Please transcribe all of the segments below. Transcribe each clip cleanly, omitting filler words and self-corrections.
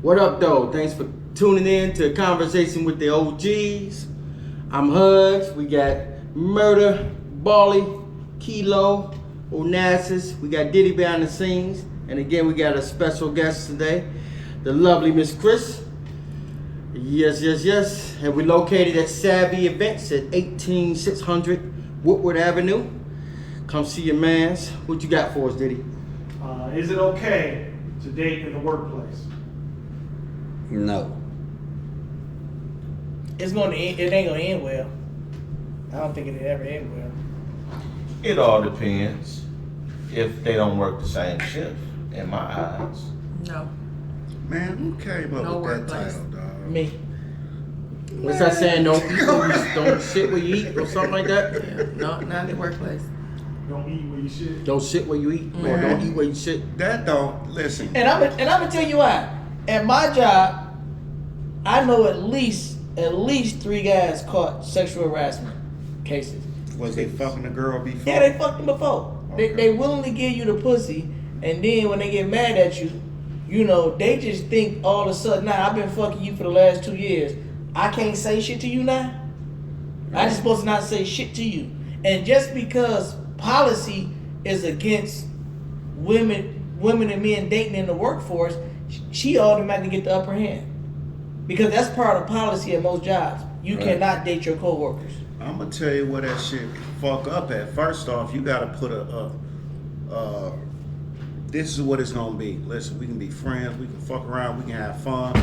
What up, though? Thanks for tuning in to Conversation with the OGs. I'm Hugs. We got Murder, Bally, Kilo, Onassis. We got Diddy behind the scenes. And again, we got a special guest today, the lovely Miss Chris. Yes. And we're located at Savvy Events at 18600 Woodward Avenue. Come see your mans. What you got for us, Diddy? Is it okay to date in the workplace? No. It ain't gonna end well. I don't think it'll ever end well. It all depends if they don't work the same shift, in my eyes. No. Man, who came up No with that workplace. title, dog? Me. What's that saying? Don't sit where you eat or something like that? Yeah. No, not in the workplace. Don't eat where you should. Don't sit where you eat or don't eat where you sit. That don't, listen. And I'm gonna tell you why. At my job, I know at least 3 guys caught sexual harassment cases. Was they fucking a girl before? Yeah, they fucked them before. Okay. They willingly give you the pussy, and then when they get mad at you, you know, they just think all of a sudden, nah, I've been fucking you for the last 2 years. I can't say shit to you now? I just supposed to not say shit to you. And just because policy is against women and men dating in the workforce, she automatically get the upper hand. Because that's part of policy at most jobs. You cannot date your coworkers. I'm gonna tell you where that shit fuck up at. First off, you gotta put this is what it's gonna be. Listen, we can be friends, we can fuck around, we can have fun.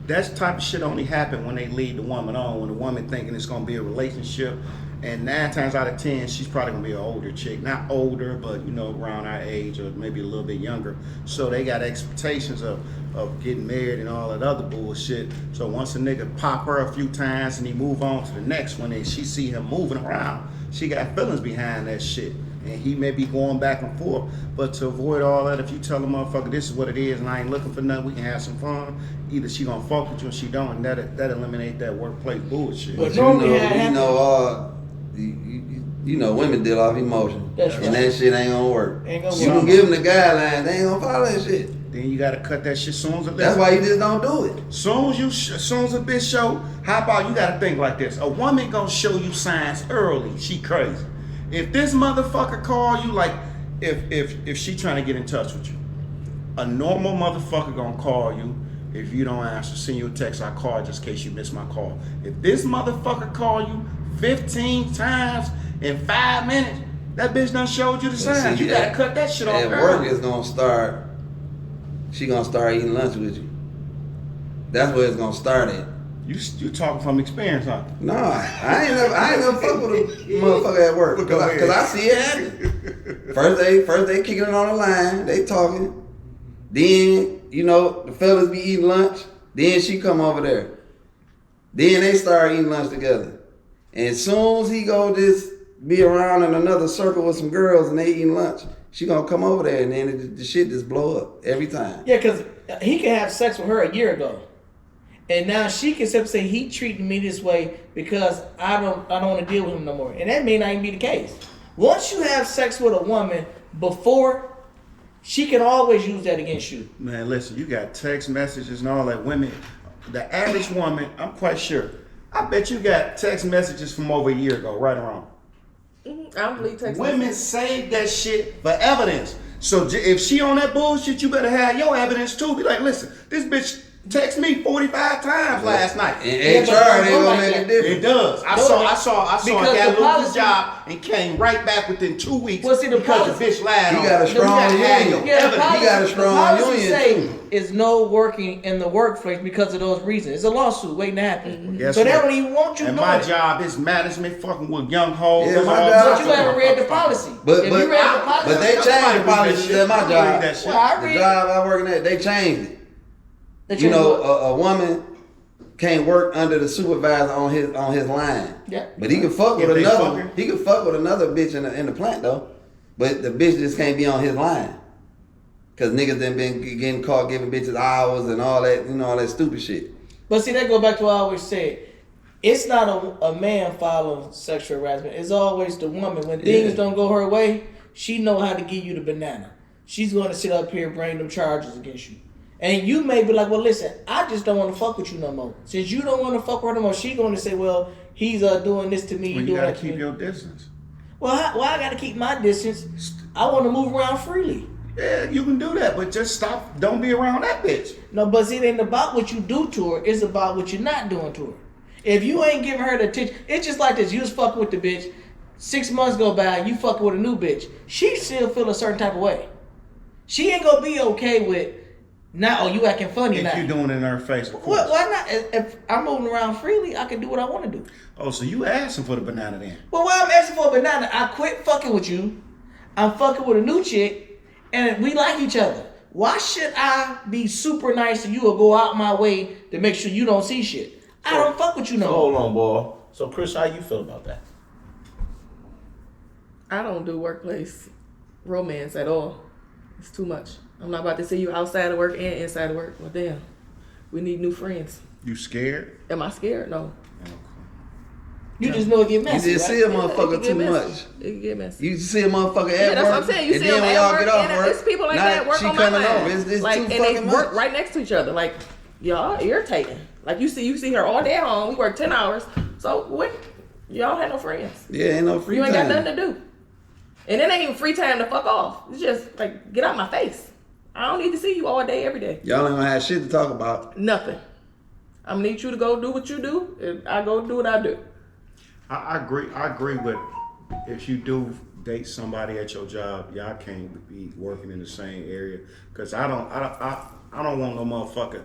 That type of shit only happen when they lead the woman on, when the woman thinking it's gonna be a relationship. And 9 times out of 10, she's probably gonna be an older chick. Not older, but you know, around our age or maybe a little bit younger. So they got expectations of getting married and all that other bullshit. So once a nigga pop her a few times and he move on to the next one and she see him moving around, she got feelings behind that shit. And he may be going back and forth. But to avoid all that, if you tell a motherfucker this is what it is and I ain't looking for nothing, we can have some fun. Either she gonna fuck with you or she don't, and that eliminate that workplace bullshit. But normally you know, women deal off emotion. That's and right. that shit ain't gonna work. Ain't gonna You work. can give them the guidelines, they ain't gonna follow that shit. Then you gotta cut that shit soon as a That's why you just don't do it. Soon as a bitch show, how about you gotta think like this? A woman gonna show you signs early. She crazy. If this motherfucker call you, like if she trying to get in touch with you, a normal motherfucker gonna call you. If you don't answer, send you a text. I call just in case you missed my call. If this motherfucker call you 15 times in 5 minutes, that bitch done showed you the signs. You gotta cut that shit off At early. work, it's gonna start. She gonna start eating lunch with you. That's where it's gonna start at. You talking from experience, huh? No, I ain't never fuck with a motherfucker at work. Cause I see it happen. First they kicking it on the line, they talking. Then, you know, the fellas be eating lunch. Then she come over there. Then they start eating lunch together. And as soon as he go just be around in another circle with some girls and they eating lunch, she gonna come over there and then the shit just blow up every time. Yeah, because he can have sex with her a year ago. And now she can simply say he treating me this way because I don't want to deal with him no more. And that may not even be the case. Once you have sex with a woman before, she can always use that against you. Man, listen, you got text messages and all that. Women, the average woman, I'm quite sure. I bet you got text messages from over a year ago, right or wrong. I don't believe text Women messages. save that shit for evidence. So if she on that bullshit, you better have your evidence too. Be like, listen, this bitch text me 45 times last night. And HR ain't gonna make a difference. It does. I saw a because guy the lose policy- his job and came right back within 2 weeks Well, see, the because policy- the bitch lied on He got a him. strong You gotta have union. your evidence. He got a strong the policy union, say too. is no working in the workplace because of those reasons. It's a lawsuit waiting to happen. Guess So they what? don't even want you And doing my it. job is management fucking with young hoes. Yeah, and my all job- But sorts you of haven't read the motherfuckers. policy. But if you read the policy, but they changed the policies at my job. That shit. Well, I The read job I working at, they changed it. that You know, what? a woman can't work under the supervisor on his line. Yeah. But he can fuck If with they another. fucking- He can fuck with another bitch in the plant though. But the bitch just can't be on his line. Cause niggas done been getting caught giving bitches hours and all that, you know, all that stupid shit. But see, that go back to what I always said. It's not a man following sexual harassment. It's always the woman. When things don't go her way, she know how to give you the banana. She's going to sit up here and bring them charges against you. And you may be like, well, listen, I just don't want to fuck with you no more. Since you don't want to fuck with her no more, she going to say, well, he's doing this to me. Well, you doing gotta that to keep me. your distance. Well, why I got to keep my distance? I want to move around freely. Yeah, you can do that, but just stop. Don't be around that bitch. No, but see, it ain't about what you do to her. It's about what you're not doing to her. If you ain't giving her the attention, it's just like this. You was fucking with the bitch. 6 months go by, you fucking with a new bitch. She still feel a certain type of way. She ain't gonna be okay with, now, you acting funny If now. you doing it in her face, of course. Why not? If I'm moving around freely, I can do what I want to do. Oh, so you asking for the banana then? Well, why I'm asking for a banana, I quit fucking with you. I'm fucking with a new chick, and we like each other. Why should I be super nice to you or go out my way to make sure you don't see shit? I don't fuck with you no Hold more. on, boy. So, Chris, how you feel about that? I don't do workplace romance at all. It's too much. I'm not about to see you outside of work and inside of work. Well, damn. We need new friends. You scared? Am I scared? No. You just know it get You messy. just right? see a It motherfucker can too get much. messy. It can get messy. You see a motherfucker at Yeah, work. that's what I'm saying. You and see then them when at y'all work, get off and work, there's people like now that work she on my coming line. over. It's like, too and they fucking work much. right next to each other. Like, y'all irritating. Like, you see her all day at home. We work 10 hours. So, what? Y'all had no friends. Yeah, ain't no free You ain't time. got nothing to do. And it ain't even free time to fuck off. It's just, like, get out my face. I don't need to see you all day, every day. Y'all ain't gonna have shit to talk about. Nothing. I'm gonna need you to go do what you do, and I go do what I do. I agree. I agree with if you do date somebody at your job, y'all can't be working in the same area. Cause I don't want no motherfucker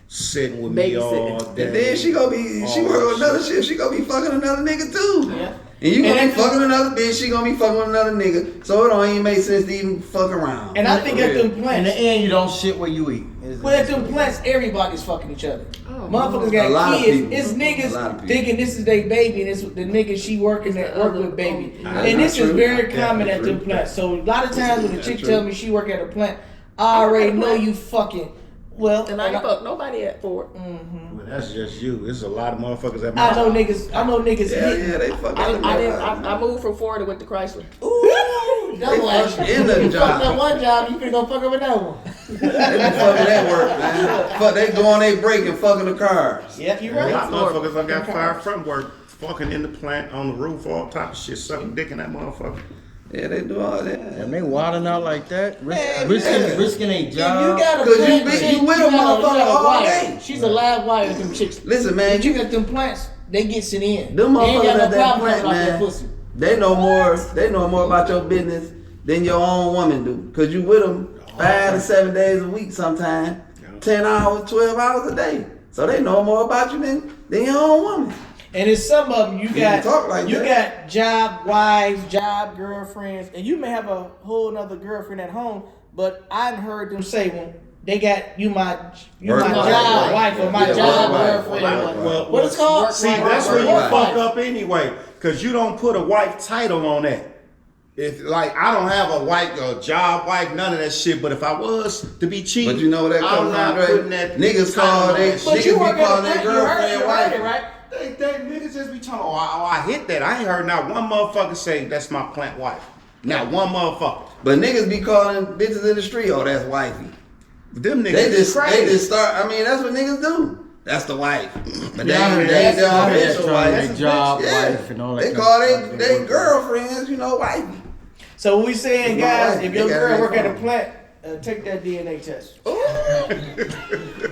sitting with me all Babysitting. day. And then she gonna be, she all work on that another shit. She gonna be fucking another nigga too. Yeah. And you gonna And be fucking another bitch. She gonna be fucking with another nigga. So it don't even make sense to even fuck around. And I think at them In plants, the end, you don't shit where you eat. well, at them plants, everybody's fucking each other. Oh, Motherfuckers A lot got of kids. people. It's A lot of niggas people. thinking this is their baby, and it's the nigga she working at work with baby. That's And this not is true. very That's common at definitely them true. plants. So a lot of times when the That's chick true. tell me she work at a plant, I already at a know plant. you fucking. Well, And I ain't fuck nobody at for it. Well, that's just you. There's a lot of motherfuckers at my I know job. niggas. I know niggas Yeah, hitting. yeah, they fuck. I moved from Florida with the Chrysler. Ooh, double They action. fuck in the You job. fucked up one job, you finna go fuck up another one. They be fucking at work, man. Fuck, they go on they break and fucking the cars. Yep, you A lot right. of motherfuckers I got fired from work, fucking in the plant, on the roof, all type of shit, sucking dick in that motherfucker. Yeah, they do all that. And they wilding out like that, Man, risking a If job. you got a 'Cause you plant been- chick, you with a got motherfucker you got a all wife. day. She's a live wire with them chicks. Listen, man, But you got them plants, they get sent in. them They ain't motherfuckers got no at that problem plant, talking about that man, pussy. they know more about your business than your own woman do. Cause you with them 5 to 7 days a week sometimes, 10 hours, 12 hours a day. So they know more about you than your own woman. And it's some of them you got. talk like you that. got job wives, job girlfriends, and you may have a whole nother girlfriend at home. But I've heard them say, "Well, they got you my Work job wife. wife or my Yeah, job work wife. girlfriend." Work wife. What it's called? See, that's where where you you fuck fuck up anyway, cause you don't put a wife title on that. If like I don't have a wife, a job wife, none of that shit. But if I was to be cheap, But you know where that I'm comes not from, putting right? that Niggas title call on they that shit. But niggas you be work at calling a their plant. You heard girlfriend it, wife. right? They niggas just be talking. Oh, I hit that. I ain't heard not one motherfucker say that's my plant wife. Not one motherfucker. But niggas be calling bitches in the street, oh, that's wifey. Them niggas They is crazy. just start. I mean, that's what niggas do. That's the wife. But they Yeah, I ain't heard they ain't that. their I heard official that wife. trying to job Yeah. wife and all that They kind call of stuff. they girlfriends, you know, wifey. So we saying, It's my guys, wife. if They your got girl it work at a wrong. plant, take that DNA test.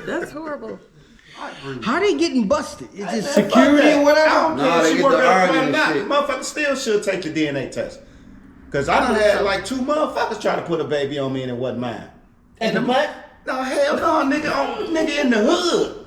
That's horrible. How they getting busted? Is it Fuck security that. or I whatever? don't Nah, care if they she get work to at a arguing plant or and not. shit. Motherfucker still should take the DNA test. Cause I done had like 2 motherfuckers try to put a baby on me and it wasn't mine. At the plant? No, hell no, nigga in the hood.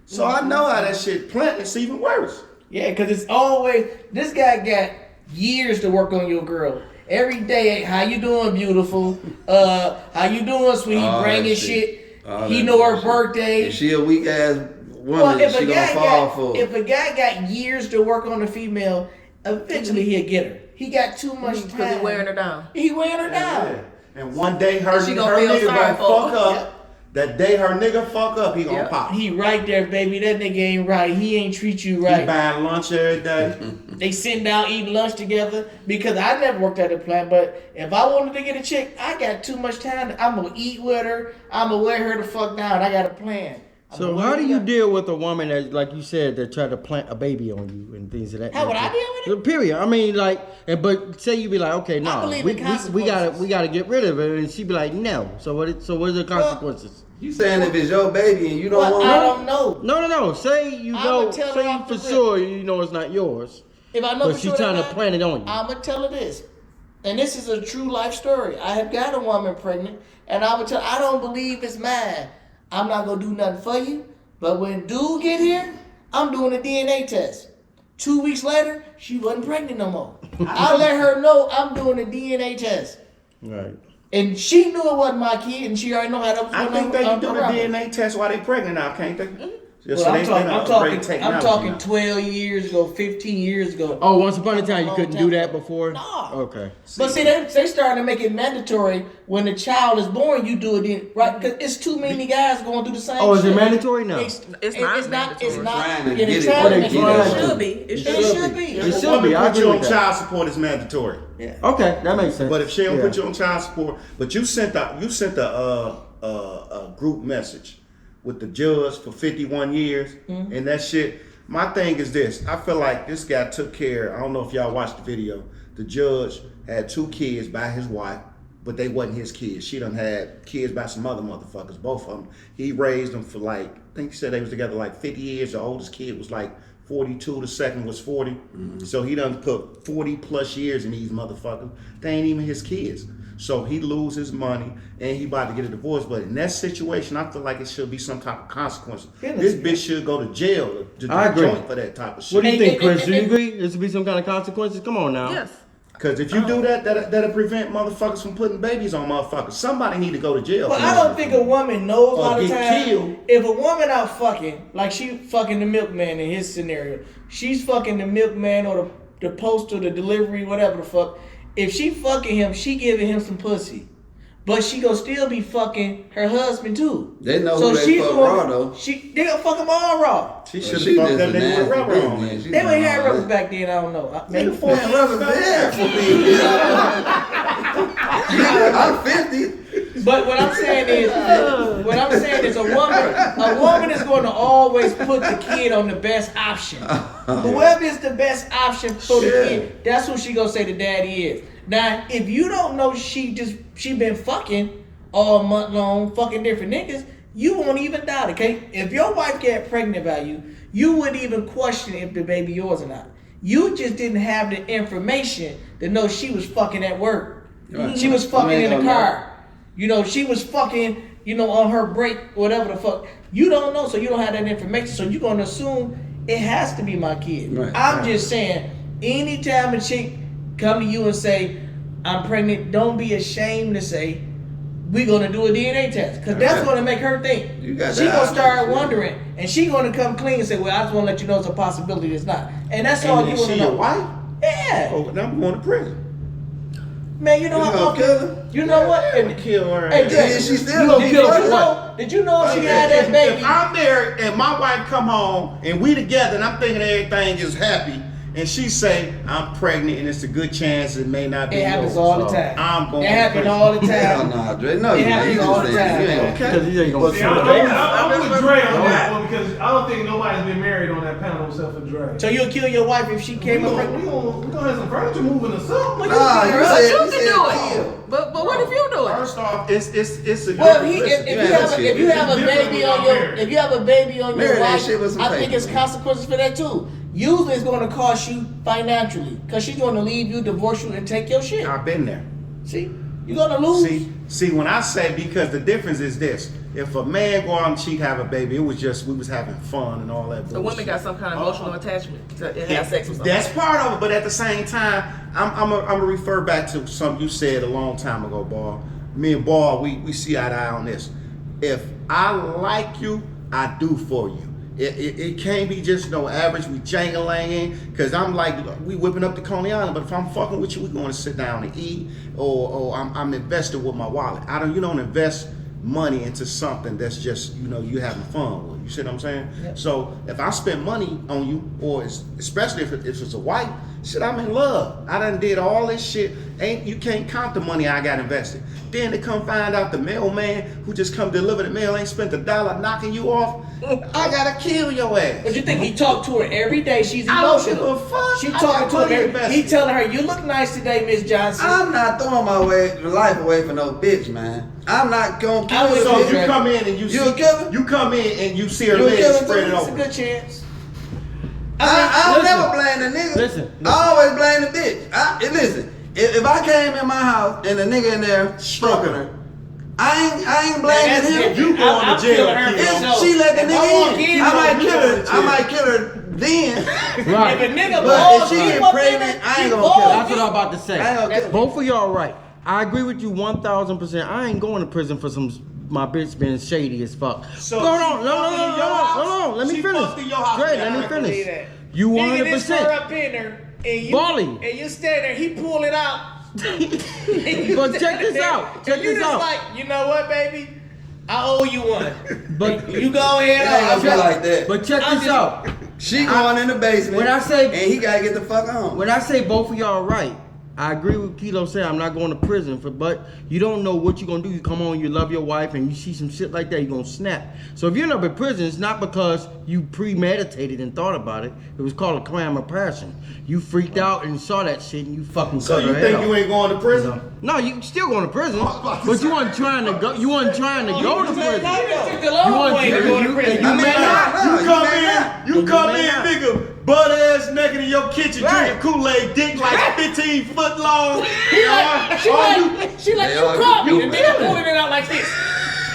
So I know how that shit plant. It's even worse. Yeah, because it's always, this guy got years to work on your girl. Every day, how you doing, beautiful? How you doing, sweet? All Bringing that shit. All He that know her bullshit. birthday. If she a weak ass woman, Well, if she a gonna guy fall got for. if a guy got years to work on a female, eventually he'll get her. He got too much time. Because he's wearing her down. He wearing her down. And one day her She gonna her feel nigga sorry gonna for fuck her. up. That day her nigga fuck up, he gonna Yep. pop. He right there, baby. That nigga ain't right. He ain't treat you He right. buying lunch every day. They sitting down eating lunch together because I never worked at a plant. But if I wanted to get a chick, I got too much time. I'm gonna eat with her. I'm gonna wear her the fuck down. I got a plan. So how do you deal with a woman that, like you said, that tried to plant a baby on you and things of that? How would I deal with it? Period. I mean, like, but say you be like, okay, no, believe we in gotta get rid of it, and she be like, no. So what are the consequences? You saying if it's your baby and you don't Well, want I her? don't know. No. Say you I'ma know, tell her say off for the rip. sure you know it's not yours, If I know but for she sure trying to that plant it on you. I'm gonna tell her this, and this is a true life story. I have got a woman pregnant, and I would tell her, I don't believe it's mine. I'm not gonna do nothing for you, but when dude get here, I'm doing a DNA test. 2 weeks later, she wasn't pregnant no more. I let her know I'm doing a DNA test, Right. and she knew it wasn't my kid, and she already know how that was I going think they can do the around. DNA test while they pregnant now, can't they? Just Well, so I'm they talking, can I'm upgrade talking, I'm technology talking now. 12 years ago, 15 years ago. Oh, once upon a time you Long couldn't time do that ago. before. No. Okay. But see, they starting to make it mandatory when the child is born. You do it in right because it's too many guys going through the same. Oh, is it shit. mandatory now? It's not It's not. mandatory. It's not. Trying to Yeah, they get it. trying Oh, to they make trying It to. should be. It It should should be. be. It If should a woman be. I put agree you on with that. child support, it's mandatory. Okay, that makes sense. But if she don't Yeah. put you on child support, but you sent a group message with the judge for 51 years and that shit. My thing is this: I feel like this guy took care. I don't know if y'all watched the video. The judge had 2 kids by his wife, but they wasn't his kids. She done had kids by some other motherfuckers, both of them. He raised them for like, I think he said they was together like 50 years. The oldest kid was like 42, the second was 40. So he done put 40 plus years in these motherfuckers. They ain't even his kids. So he lose his money and he about to get a divorce. But in that situation, I feel like it should be some type of consequence. This bitch should go to jail to I agree. joint for that type of shit. What do you think, Chris? and- Do you and- agree? There should be some kind of consequences. Come on now. Yes. Because if you do that'll prevent motherfuckers from putting babies on motherfuckers. Somebody need to go to jail. But for I that. don't think a woman knows Or all the get time. killed. If a woman out fucking, like she fucking the milkman in his scenario, she's fucking the milkman or the poster, the delivery, whatever the fuck. If she fucking him, she giving him some pussy. But she gonna still be fucking her husband too. They know who they fuck raw, though. They gonna fuck them all raw. She Well, should she have fucked just that a nigga with nasty rubber bitch, on. man. She They done ain't had all rubbers that. back then. I don't know. Maybe Nigga, Man, rubber bad for me. I'm 50. But what I'm saying is, a woman is going to always put the kid on the best option. Whoever is the best option for the Shit. kid, that's who she gonna say the daddy is. Now, if you don't know she been fucking all month long, fucking different niggas, you won't even doubt it. Okay, if your wife get pregnant by you, you wouldn't even question if the baby yours or not. You just didn't have the information to know she was fucking at work. Right. She was fucking You ain't in the gonna know. car. You know, she was fucking, on her break, whatever the fuck. You don't know, so you don't have that information. So you're going to assume it has to be my kid. Right. I'm just saying, anytime a chick come to you and say, I'm pregnant, don't be ashamed to say, we're going to do a DNA test. Because that's Right. going to make her think. You got She that going to start option, wondering. And she going to come clean and say, well, I just want to let you know it's a possibility it's not. And that's all And you is want to she know. your wife? Yeah. Oh, now I'm going to prison. Man, you know You how gonna often, kill her? you know what? I'm gonna kill her. Hey, ass. Jay, Yeah, she still You gonna gonna kill kill her her. for what? Did you know she Okay, had that baby? If I'm there and my wife come home and we together and I'm thinking everything is happy and she say I'm pregnant and it's a good chance it may not be It happens yours. all the time. I'm going It to happens prison. all the Hell time. no, Dre. No, It you happens ain't all the saying time, you ain't man. gonna Because you ain't gonna See, kill I'm, the I'm, baby. I'm with Dre on that one because I don't think nobody's been married on that panel except for Dre. So you'll kill your wife if she we came up gonna, pregnant? we gonna have some furniture moving or something. Nah, you But said you you can do said it. kill. But what if you do it? First off, it's a Well, listen, if you have a baby on your if you have a baby on your Marry that wife, shit with some I think paper. it's consequences for that too. Usually it's going to cost you financially because she's going to leave you, divorce you, and take your shit. I've been there. See, you're going to lose. See, when I say because the difference is this: if a man go out and cheat, have a baby, it was just we was having fun and all that. The woman got some kind of emotional attachment to have sex with somebody. That's part of it, but at the same time, I'm gonna refer back to something you said a long time ago, Ball. Me and Ball, we see eye to eye on this. If I like you, I do for you. It can't be just no average we jangling because I'm like we whipping up the Coney Island, but if I'm fucking with you, we're going to sit down and eat, or I'm invested with my wallet. You don't invest money into something that's just, you know, you having fun with. You see what I'm saying? Yep. So if I spend money on you, or especially if it's a wife, shit, I'm in love. I done did all this shit. You can't count the money I got invested. Then to come find out the mailman who just come deliver the mail ain't spent $1 knocking you off, I gotta kill your ass. But you think he talked to her every day? She's I don't give emotional. a fuck. She I talking got to him money every invested. He telling her, "You look nice today, Miss Johnson." I'm not throwing my life away for no bitch, man. I'm not gonna kill I would a So bitch. you come in and You a killer? you come in and you see her You a legs killer, spread too? It's a open. good chance. I listen. never blame the nigga. Listen. I always blame the bitch. Listen, if I came in my house and the nigga in there stroking her, I ain't blaming That's him. different. You going to I'm jail, killing her kid. for If sure. she let the If I walk nigga in, in, I might you kill going her. to I jail. might kill her then. Right. If a nigga But balls if she deep get up pregnant, in it, I ain't he gonna balls kill her. That's what I'm about to say. I ain't gonna kill her. Both of y'all right. I agree with you 1,000%. I ain't going to prison for my bitch being shady as fuck. So hold she on, no, fucked in your house? hold on. Let me She finish. fucked in your house. Dre, Yeah, let I me can believe finish. that. You Nigga, this her 100%. up in her, and you Ballie. and you stand there, he pull it out. But check this out. Check and you this just out. like, you know what, baby? I owe you one. But You go ahead. It ain't gonna be I'll- like that. but check I'm this just- out. She going in the basement. When I say- and he gotta get the fuck on. When I say both of y'all right, I agree with Kilo saying I'm not going to prison for, but you don't know what you're gonna do. You come home, you love your wife, and you see some shit like that, you're gonna snap. So if you end up in prison, it's not because you premeditated and thought about it. It was called a crime of passion. You freaked out and saw that shit, and you fucking So cut you her think head you off. ain't going to prison? No, you still going to prison, I was about to but say. you wasn't trying to go. You wasn't trying to go to prison. You took the long way to go to prison. You I mean, may not. no, You come may in, not. you come may in, not. nigga, butt ass naked in your kitchen, Right. drinking Kool-Aid, dick like 15 foot long. She like, They you are- caught me. you The nigga pulling it out like this.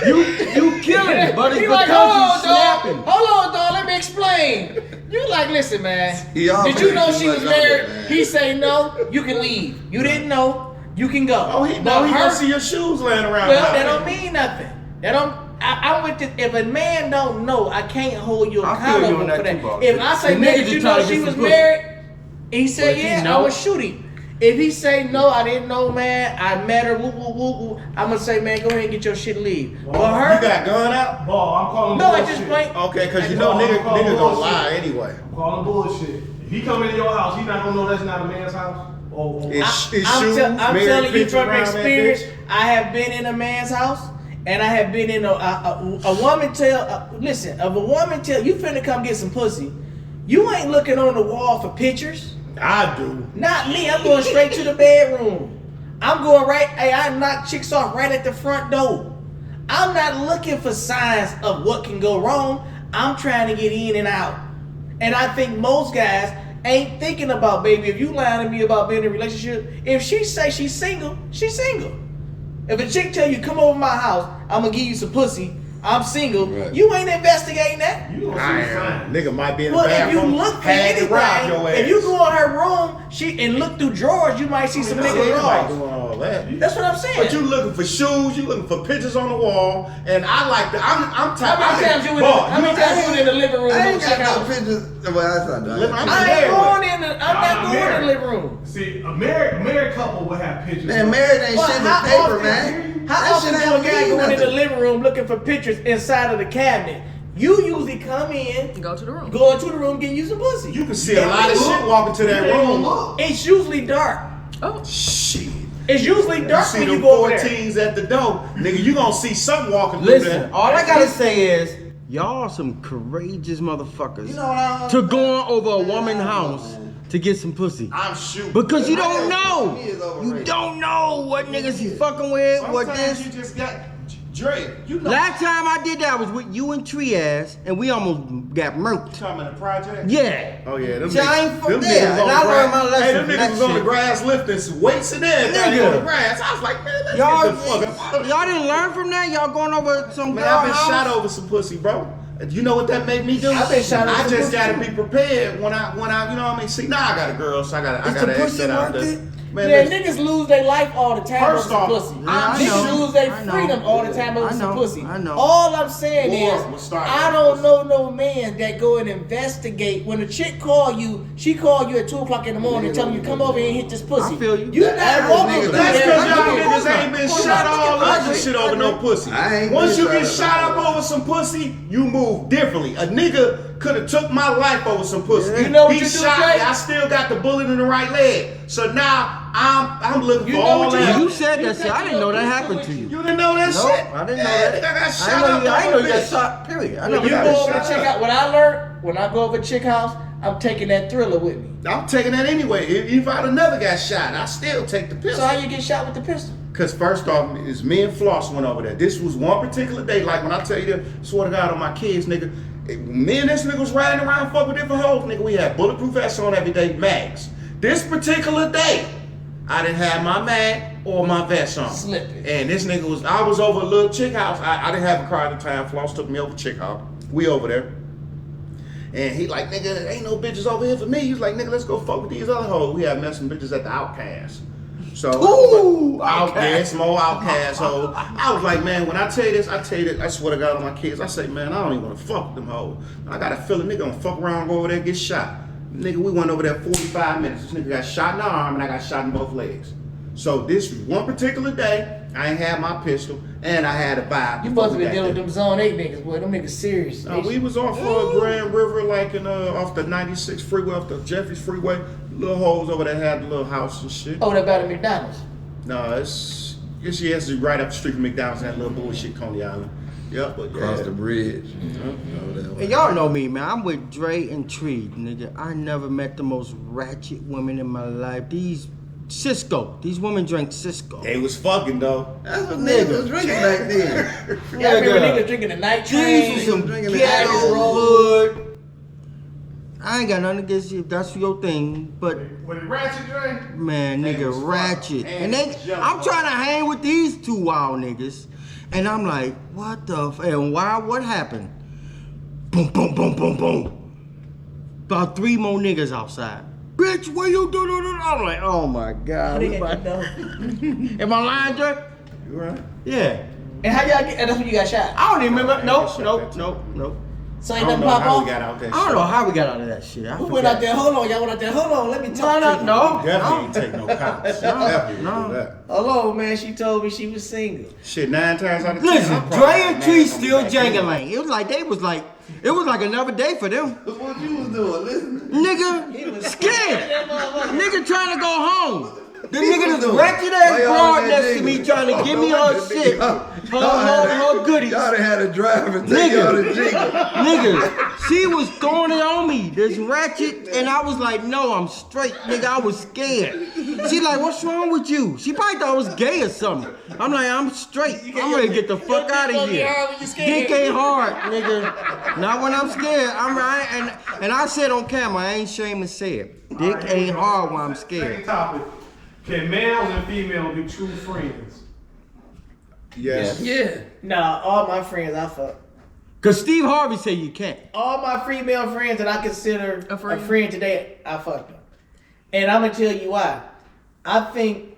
You killing it, but it's He because like, you hold snapping. on, dog. Hold on, dog. Let me explain. You like, listen, man. Y'all Did you know putting she too was much on married? it, man. He say no. You can leave. You didn't know. You can go. Oh, he But know he her- gonna see your shoes laying around. Well, out that there. don't mean nothing. That don't. I'm with this. If a man don't know, I can't hold you I feel you accountable on that for that. too, boss. If I say, The nigga man, just you trying know to she get was some pussy. married, he said, But if he yeah, I know- would shoot him. If he say no, I didn't know, man. I met her. Woo, woo, woo, woo. I'm gonna say, man, go ahead and get your shit and leave. But You her, got gun out? Ball, I'm calling no, I bullshit. just plain. Okay, cause you Well, know I'm nigga calling gonna bullshit. lie anyway. I'm calling bullshit. If he come into your house, he not gonna know that's not a man's house. Oh, It's shoes, I'm married telling you picture from around that experience. bitch. I have been in a man's house, and I have been in a woman tell. Listen, if a woman tell you finna come get some pussy, you ain't looking on the wall for pictures. I do. Not me. I'm going straight to the bedroom. I'm going right. Hey, I knock chicks off right at the front door. I'm not looking for signs of what can go wrong. I'm trying to get in and out. And I think most guys ain't thinking about, baby, if you lying to me about being in a relationship, if she say she's single, she's single. If a chick tell you, come over to my house, I'm gonna give you some pussy, I'm single, Right. you ain't investigating that. you gonna I see am. signs. Nigga might be in the Well, if you bathroom. look for had to rob your anything, ass. if you go in her room, and look through drawers, you might see some Yeah, nigga everybody drawers. doing all that. That's what I'm saying. But you looking for shoes, you looking for pictures on the wall, and I like that. I'm how tired. many times you in the living room? I ain't check got no out? pictures. Well, that's not done. I'm I ain't going in the. I'm Y'all not not going in married. the living room. See, a married couple would have pictures. Man, married ain't Well, shit how but paper, often- man. How That often shit do a ain't guy mean go in the nothing. living room looking for pictures inside of the cabinet? You usually come in, Go to the room. go into the room, getting you some pussy. You can see a lot of shit walking to that room. It's usually dark. Oh, Shit. It's usually You dark see when you them go over there. 14s at the door, nigga. You gonna see something walking through Listen, there. all I gotta say is, y'all are some courageous motherfuckers You know what I'm to going over a Man, woman's I don't know, house man. to get some pussy. I'm shooting. Because you My don't ass know. to me is You overrated. don't know what niggas you fucking with, what Sometimes this. you just got Dre. You know. Last time I did that was with you and Triaz, and we almost got murked. Talking about the project. Yeah. Oh yeah, them See, I ain't niggas, from them there, niggas on and the I learned grass. my lesson Hey, them from niggas that was on the shit. grass lifting some weights and everything Nigga. on the grass. I was like, man, let's Y'all, get the fuck up. y'all didn't learn from that? Y'all going over some Man, girl I've been house? shot over some pussy, bro. You know what that made me do? I've been shot over I some just pussy, gotta too. be prepared when I, you know what I mean. See, now I got a girl, so I gotta Is the exit pussy that out worth there. it? Man, niggas lose their life all the time First over off, some pussy. I Niggas know. lose their I know. freedom all the time over I some know. pussy. I know. All I'm saying War will is, start I with don't pussy. know no man that go and investigate. When a chick call you, she call you at 2 o'clock in the morning, telling you come over here and hit this pussy. I feel you. You The not average walking nigga through don't That's Yeah, because there. y'all niggas ain't been shot all other shit over no pussy. I ain't Once been you get shot shot up up over some pussy, you move differently. A nigga could have took my life over some pussy. You know what He you do, shot Jay? me. I still got the bullet in the right leg. So now I'm looking You for know all what you that. do? You said that You shit. I didn't know that take happened your to you. You didn't know that Nope, shit? I didn't know Yeah, that. nigga, I got I shot didn't know up. you. I didn't know you over got this. shot. Period. I When never you got go shot. over to chick house, when I learned, when I go over to chick house, I'm taking that thriller with me. I'm taking that anyway. If I'd never got shot, I still take the pistol. So how you get shot with the pistol? Cause first off, it's me and Floss went over there. This was one particular day. Like when I tell you, swear to God on my kids, nigga. Me and this nigga was riding around, fuck with different hoes, nigga. We had bulletproof vests on every day, mags. This particular day, I didn't have my mag or my vest on. Slipping. And this nigga I was over a little chick house. I didn't have a car at the time. Floss took me over to chick house. We over there. And he like, nigga, ain't no bitches over here for me. He was like, nigga, let's go fuck with these other hoes. We had messing bitches at the Outcast. So, Ooh, yeah, some old Outcast hoes. I was like, man, when I tell you this, I swear to God on my kids, I say, man, I don't even want to fuck with them hoes. I got a feeling nigga gonna fuck around, go over there and get shot. Nigga, we went over there 45 minutes. This nigga got shot in the arm and I got shot in both legs. So this one particular day, I ain't had my pistol and I had a vibe. You must have been dealing with them Zone 8 niggas, boy. Them niggas serious. We was off Grand River, like off the 96 freeway, off the Jeffries freeway. Little hoes over there had the little house and shit. Oh, that about the McDonald's. No, it's right up the street from McDonald's, that little bullshit Coney Island. Yep, but Across yeah. the bridge. And y'all know me, man. I'm with Dre and Tree, nigga. I never met the most ratchet women in my life. These women drank Cisco. They was fucking though. That's what niggas was drinking back then. Yeah, I remember niggas drinking the night train. These was some drinking the ghetto Irish hood. I ain't got nothing against you if that's your thing, but When it ratchet drink, man, They nigga, was fun. ratchet. And And I'm trying to hang with these two wild niggas, and I'm like, what the and why? What happened? Boom, boom, boom, boom, boom. About 3 more niggas outside. Bitch, what you do? I'm like, oh my God. Nigga, no. Am I lying, Dre? you right? Yeah. And how y'all get? And that's when you got shot. I don't even remember. Nope. So I ain't don't nothing know pop how off. we got out that I don't shit. know how we got out of that shit. Who went out there? Hold on, y'all went out there. Hold on, let me talk to you. No. Definitely ain't take no cops. Definitely no. do that. Hello, man. She told me she was single. Shit, 9 times out of 10. Listen, I'm Dre probably and mad Tree at still somebody back then. jangling. It was like another day for them. What you was doing? Listen. Nigga, scared. Nigga trying to go home. The nigga was this doing? ratchet Why ass y'all broad that next to nigga? me trying to give me her shit. Her goodies. Y'all done had a drive and take y'all to jingle. Nigga, she was throwing it on me, this ratchet, and I was like, no, I'm straight, nigga, I was scared. She like, what's wrong with you? She probably thought I was gay or something. I'm like, I'm straight. I'm ready to get the fuck out of here. Dick ain't hard, nigga. Not when I'm scared. I'm right, and I said on camera, I ain't ashamed to say it. Dick ain't hard when I'm Second scared. topic. Can males and females be true friends? Yes. Yeah. Nah, all my friends I fuck. Cause Steve Harvey said you can't. All my female friends that I consider A friend? a friend today, I fuck them. And I'm gonna tell you why. I think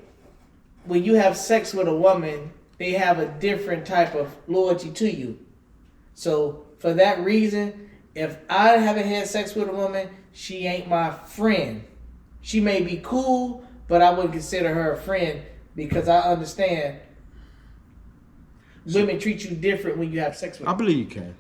when you have sex with a woman, they have a different type of loyalty to you. So for that reason, if I haven't had sex with a woman, she ain't my friend. She may be cool, but I wouldn't consider her a friend because I understand women treat you different when you have sex with I them. believe you can.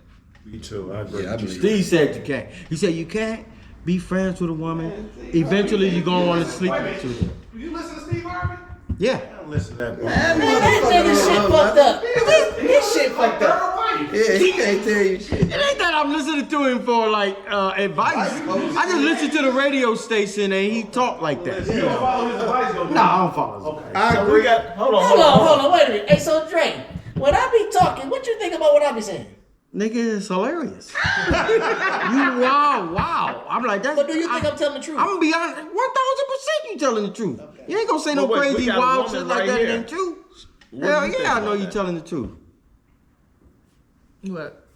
Me too. I agree. Yeah, I believe Steve said you can't. He said you can't be friends with a woman. Eventually you're gonna want to sleep with her. You listen to Steve Harvey? Yeah. I don't listen to that. That Man, that motherfucker nigga shit don't know fucked nothing. up. His shit fucked up. Yeah, he can't tell you shit. It ain't that I'm listening to him for like advice. I just listen to the radio station and he talk like that. You don't follow his advice, though. No, I don't follow him. Okay. I agree. Hold on. Hold on, wait a minute. Hey, so Dre, when I be talking, what you think about what I be saying? Nigga, it's hilarious. You wow. I'm like, that's. But do you think I'm telling the truth? I'm gonna be honest, 1,000% you telling the truth. You ain't gonna say no But wait, we crazy got a wild woman shit like right that here. ain't true. What Hell do you think yeah, I know about you that? telling the truth. What?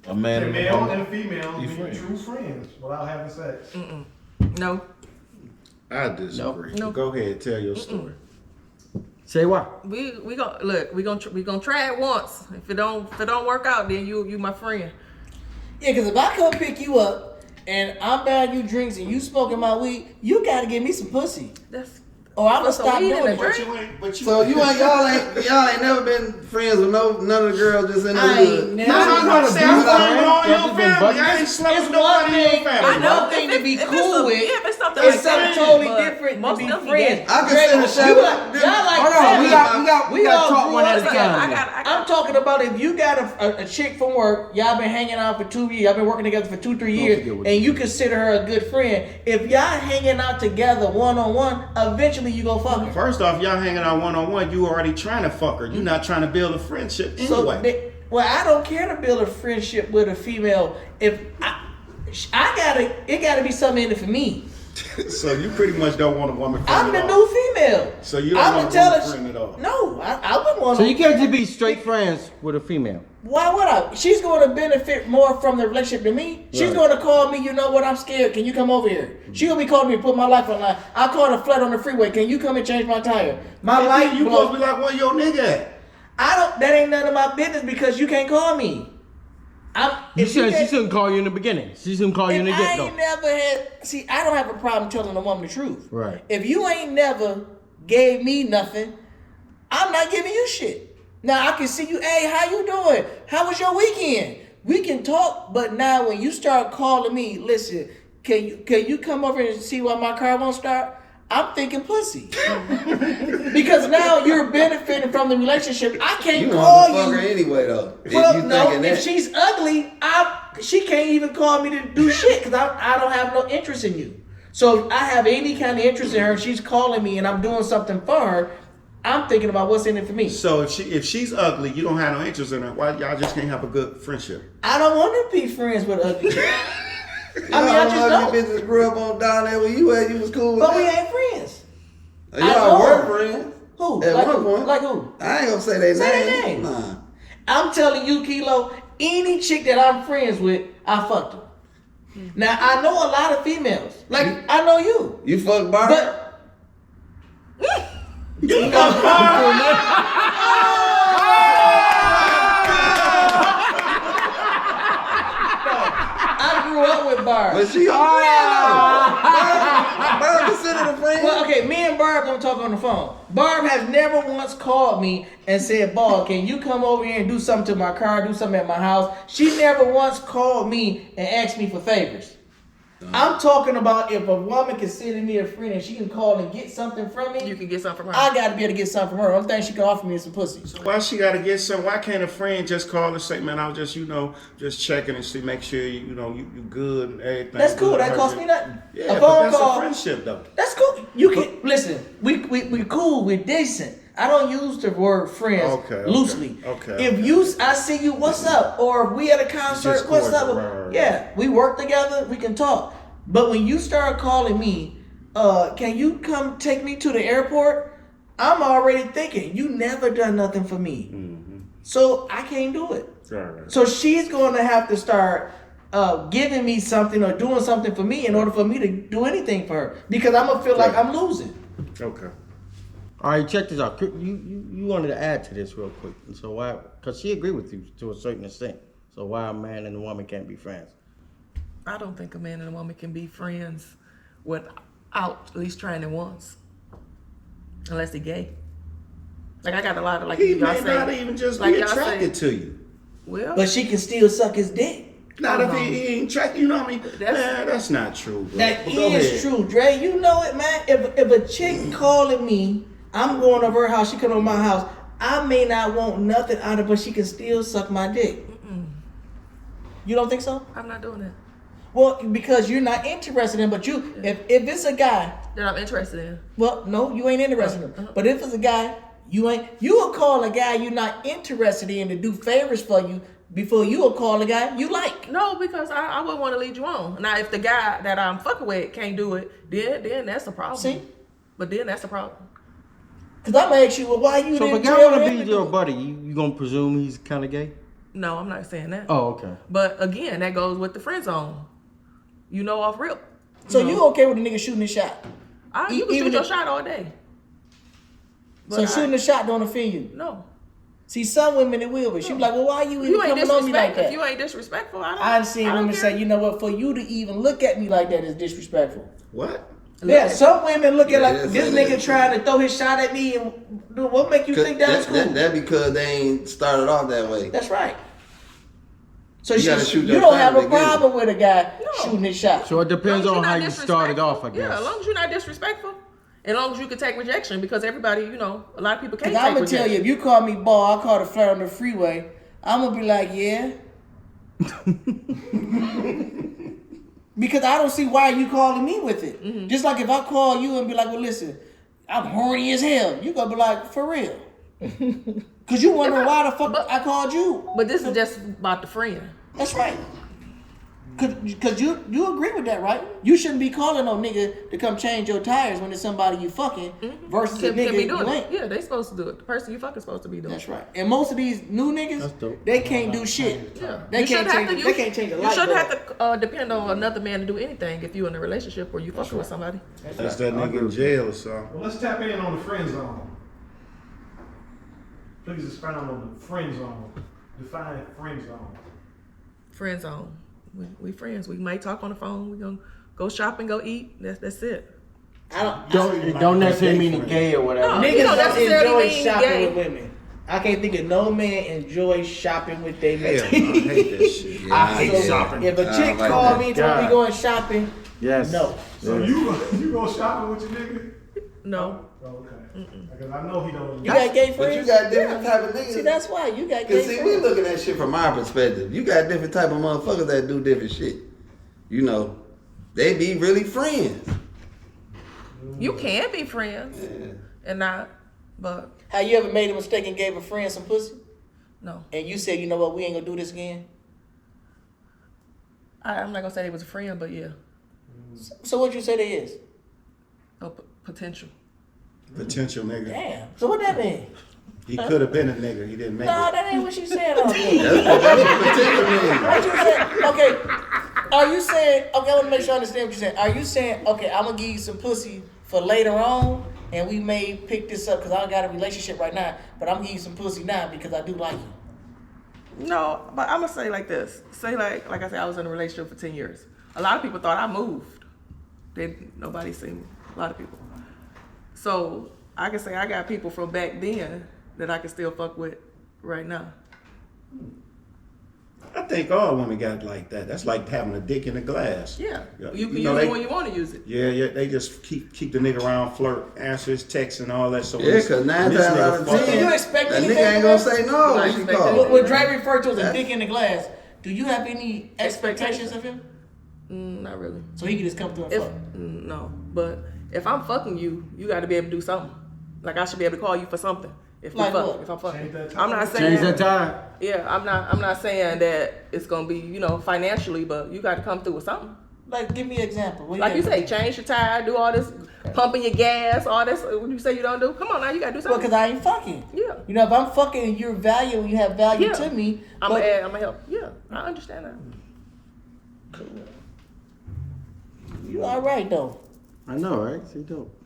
A man Can and a male woman and female be be friends. true friends without having sex? No. I disagree. No. Go ahead, tell your story. Say why? We gonna look. We gonna try it once. If it don't work out, then you my friend. Yeah, because if I come pick you up and I'm buying you drinks and you smoking my weed, you gotta give me some pussy. That's Or I'm gonna Some stop weed in doing the it. drink? So y'all ain't never been friends with none of the girls just in the I ain't hood. never. No. See, I'm friends with all Y'all your just been family. buddies? I ain't slept It's with nobody in one your thing. family. I know bro. thing to be if cool it's with. if it's something It's like something that, totally but different to most be of them friends. I consider You Shabba- like, y'all like Hold on, family. we got We to all talk grew one at up a together. time. I'm talking about if you got a chick from work, y'all been hanging out for 2 years, y'all been working together for 2-3 years, forget what and you you consider her a good friend. If y'all hanging out together one-on-one, eventually you gonna fuck her. First off, y'all hanging out one-on-one, you already trying to fuck her. You not trying to build a friendship anyway. Well, I don't care to build a friendship with a female. If it gotta be something in it for me. So you pretty much don't want a woman friend I'm the at all. new female. So you don't I'ma want a tell woman her- friend at all. No, I wouldn't want So to. you can't just be straight friends with a female. Why would I? She's going to benefit more from the relationship than me. She's Right. going to call me, you know what, I'm scared. Can you come over here? She going to be calling me to put my life on line. I caught a flat on the freeway. Can you come and change my tire? My light You blow. supposed to be like, where your nigga at? That ain't none of my business because you can't call me. You said she shouldn't call you in the beginning. She shouldn't call you in the I get-go. ain't never had. See, I don't have a problem telling a woman the truth. Right. If you ain't never gave me nothing, I'm not giving you shit. Now I can see you. Hey, how you doing? How was your weekend? We can talk, but now when you start calling me, listen, can you come over and see why my car won't start? I'm thinking pussy. Because now you're benefiting from the relationship. I can't You call want to fuck her you. anyway though. Well, if you no, thinking if that. she's ugly, she can't even call me to do shit because I don't have no interest in you. So if I have any kind of interest in her, she's calling me and I'm doing something for her, I'm thinking about what's in it for me. So if she's ugly, you don't have no interest in her. Why y'all just can't have a good friendship? I don't want to be friends with ugly. I mean, I just don't. don't. Bitches grew up on down there where you at. You was cool with But we that. ain't friends. I Y'all know. were friends. Who? At Like one who? point. Like who? I ain't gonna say their Say name. their name. Nah. I'm telling you, Kilo, any chick that I'm friends with, I fucked her. Now, I know a lot of females. Like, I know you. You fuck Barb? But I grew up with Barb. But she a friend though. Barb considered a friend. Well, okay, me and Barb don't talk on the phone. Barb has never once called me and said, "Ball, can you come over here and do something to my car, do something at my house?" She never once called me and asked me for favors. I'm talking about if a woman consider me a friend and she can call and get something from me, you can get something from her. I gotta be able to get something from her. Only thing she can offer me is some pussy. Why she gotta get some? Why can't a friend just call and say, man, I was just, just checking and see, make sure you good and everything. That's cool. good. That costs me nothing. Yeah, A but phone that's call. a friendship though. That's cool. You can listen. We cool. We're decent. I don't use the word friends Okay, loosely. okay. If I see you, what's up? Or if we at a concert, Just what's up? cordial, right. Yeah, we work together. We can talk. But when you start calling me, can you come take me to the airport? I'm already thinking you never done nothing for me, so I can't do it. Right. So she's going to have to start giving me something or doing something for me in order for me to do anything for her because I'm gonna feel like I'm losing. Okay. All right, check this out. You wanted to add to this real quick. And so why? Because she agreed with you to a certain extent. So why a man and a woman can't be friends? I don't think a man and a woman can be friends without at least trying it once, unless they're gay. Like I got a lot of He y'all may say, not even just like be y'all say, attracted to you. Well, But she can still suck his dick. Not if he ain't attracted. You know what I mean? That's- That's not true. Bro. That But go ahead. is true, Dre. You know it, man. If a chick calling me, I'm going over her house. She come over my house. I may not want nothing out of her, but she can still suck my dick. You don't think so? I'm not doing that. Well, because you're not interested in. But if it's a guy, That I'm interested in. well, no, you ain't interested in. But if it's a guy, you will call a guy you're not interested in to do favors for you before you will call a guy you like. No, because I wouldn't want to lead you on. Now, if the guy that I'm fucking with can't do it, then that's a problem. See? But then that's a problem. Cause I'm gonna ask you, well, why you So if a didn't guy tell want to him be to your do it? buddy, you gonna presume he's kind of gay? No, I'm not saying that. Oh, okay. But again, that goes with the friend zone. You know, off rip. So know. you okay with a nigga shooting his shot? You can shoot your shot all day. So shooting a shot don't offend you? No. See, some women it will, but she be like, well, why you even coming on me like that? If you ain't disrespectful, I've seen women say, you know what, for you to even look at me like that is disrespectful. What? Yeah, some women look at like this nigga trying to throw his shot at me, and what make you think that was cool? That because they ain't started off that way. That's right. So You gotta shoot you that don't have a shot problem with a guy shooting his shot. So it depends As long on as how you're you not started off, I disrespectful. guess. Yeah, as long as you're not disrespectful. As long as you can take rejection, because everybody, a lot of people can't Cause take I'm gonna rejection. tell you, if you call me ball, I call the flirt on the freeway, I'm gonna be like, yeah. Because I don't see why you calling me with it. Mm-hmm. Just like if I call you and be like, well, listen, I'm horny as hell. You gonna be like, for real. Cause you wondering why the fuck I called you. But this is just about the friend. That's right. Cause you agree with that, right? You shouldn't be calling no nigga to come change your tires when it's somebody you fucking versus a Can nigga be you doing ain't. it. Yeah, they supposed to do it. The person you fucking supposed to be doing. That's right. And most of these new niggas, they can't do shit. Yeah. They can't change. They can't change a light You shouldn't bulb. have to depend on another man to do anything if you're in a relationship or you fucking with somebody. That's that nigga in jail or something. Well, let's tap in on the friend zone. Please expound on the friend zone. Define friend zone. Friend zone. We friends. We might talk on the phone. We gonna go shopping, go eat. That's it. Don't necessarily mean gay or whatever. No. Niggas You don't don't necessarily enjoy mean shopping gay. with women. I can't think of no man enjoys shopping with their Hell, I man. hate that shit. I hate So, shopping. If a chick like call that. me and told me God. going shopping, Yes. no. So you go shopping with your nigga? No. Oh, okay. Because I know he don't. You got gay But friends? you got different type of niggas. See, that's why you got gay Cause see, we friends. looking at shit from our perspective. You got different type of motherfuckers that do different shit. You know, they be really friends. You can be friends and not, but Have you ever made a mistake and gave a friend some pussy? no. And you said, you know what, we ain't gonna do this again? I'm not gonna say they was a friend, but yeah, So what you say they is? potential. Potential nigga. Damn. So what that mean? He could have been a nigga. He didn't make No, it. that ain't what she said. All day. That's what potential means. What you saying? Okay. Are you saying, okay, I want to make sure I understand what you're saying. Are you saying, okay, I'm going to give you some pussy for later on, and we may pick this up because I don't got a relationship right now, but I'm going to give you some pussy now because I do like you? No, but I'm gonna say like this. Say like I said, I was in a relationship for 10 years. A lot of people thought I moved. Nobody seen me. A lot of people. So I can say I got people from back then that I can still fuck with right now. I think all women got like that. That's like having a dick in a glass. Yeah. Yeah. You can You know, use they- it when you want to use it. Yeah, they just keep the nigga around, flirt, answer his texts and all that. So Yeah, cause 9 times out of 10, You expect that anything nigga ain't from gonna that? say no when Right, she expect call. anything. What Dre referred to as a dick in the glass, do you have any expectations of him? Not really. So he can just come through and If fuck? no, but if I'm fucking you, you got to be able to do something. Like I should be able to call you for something. If we Like fuck, what? if I'm fucking, Change that I'm not time. saying. Change that time. Yeah, I'm not saying that it's gonna be financially, but you got to come through with something. Like, give me an example. What Like you got? say, change your tire, do all this, pumping your gas, all this. What you say you don't do? Come on now, you got to do Well, something. because I ain't fucking. Yeah. You know, if I'm fucking and you're valuable, you have value Yeah. to me. I'm but- gonna help. Yeah, I understand that. You all right though. I know, right? She dope.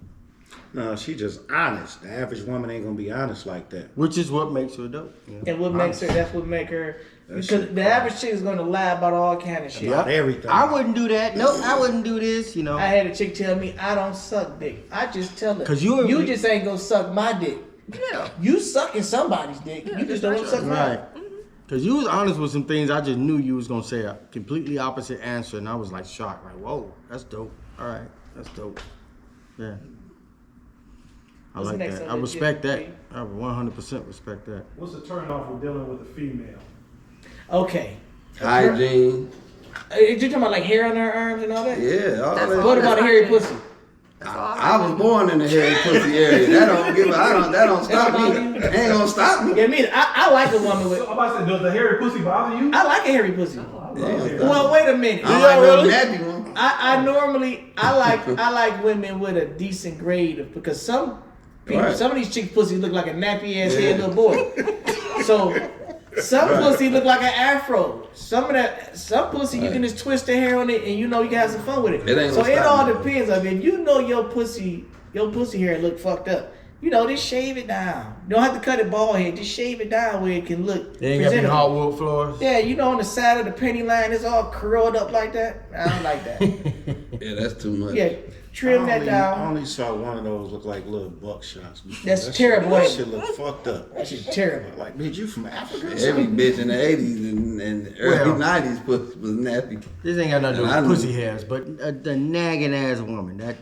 No, she just honest. The average woman ain't gonna be honest like that. Which is what makes her dope. And what makes her? That's what make her. Because the average chick is gonna lie about all kind of shit. About everything. I wouldn't do that. No, I wouldn't do this. I had a chick tell me I don't suck dick. I just tell her. 'Cause you just ain't gonna suck my dick. Yeah. You sucking somebody's dick. Yeah, you just that's don't right. want to suck mine. Right. Because you was honest with some things I just knew you was going to say a completely opposite answer. And I was like shocked. Like, whoa, that's dope. All right. That's dope. Yeah. I What's like next that. on I the respect that. agenda? I 100% respect that. What's the turn off with dealing with a female? Okay. Hygiene. You talking about like hair on her arms and all that? Yeah, all That's that. all. What about a hairy pussy? I was born in the hairy pussy area. That don't stop me. Ain't gonna stop me. Yeah, me. I like a woman with. So I'm about to say, does the hairy pussy bother you? I like a hairy pussy. Yeah. Well, wait a minute. I like little nappy one. I like women with a decent grade of, because some people, Right. some of these chicks' pussy look like a nappy ass head little boy. So some pussy look like an afro. Some pussy you can just twist the hair on it and you know you can have some fun with it. ain't So gonna it stop all me. depends on if you know your pussy hair look fucked up. You know, just shave it down. You don't have to cut it bald head. Just shave it down where it can look They ain't got any presentable. hardwood floors. Yeah, you know, on the side of the penny line, it's all curled up like that. I don't like that. Yeah, that's too much. Yeah, trim that I down. only saw one of those look like little buckshots. That's That terrible, That ain't it? shit look fucked up. That shit's terrible. Like, bitch, you from Africa? or Every something? bitch in the 80s and early Well. 90s pussy was nappy. This ain't got nothing to do And I with knew- pussy hairs, but the nagging ass woman, I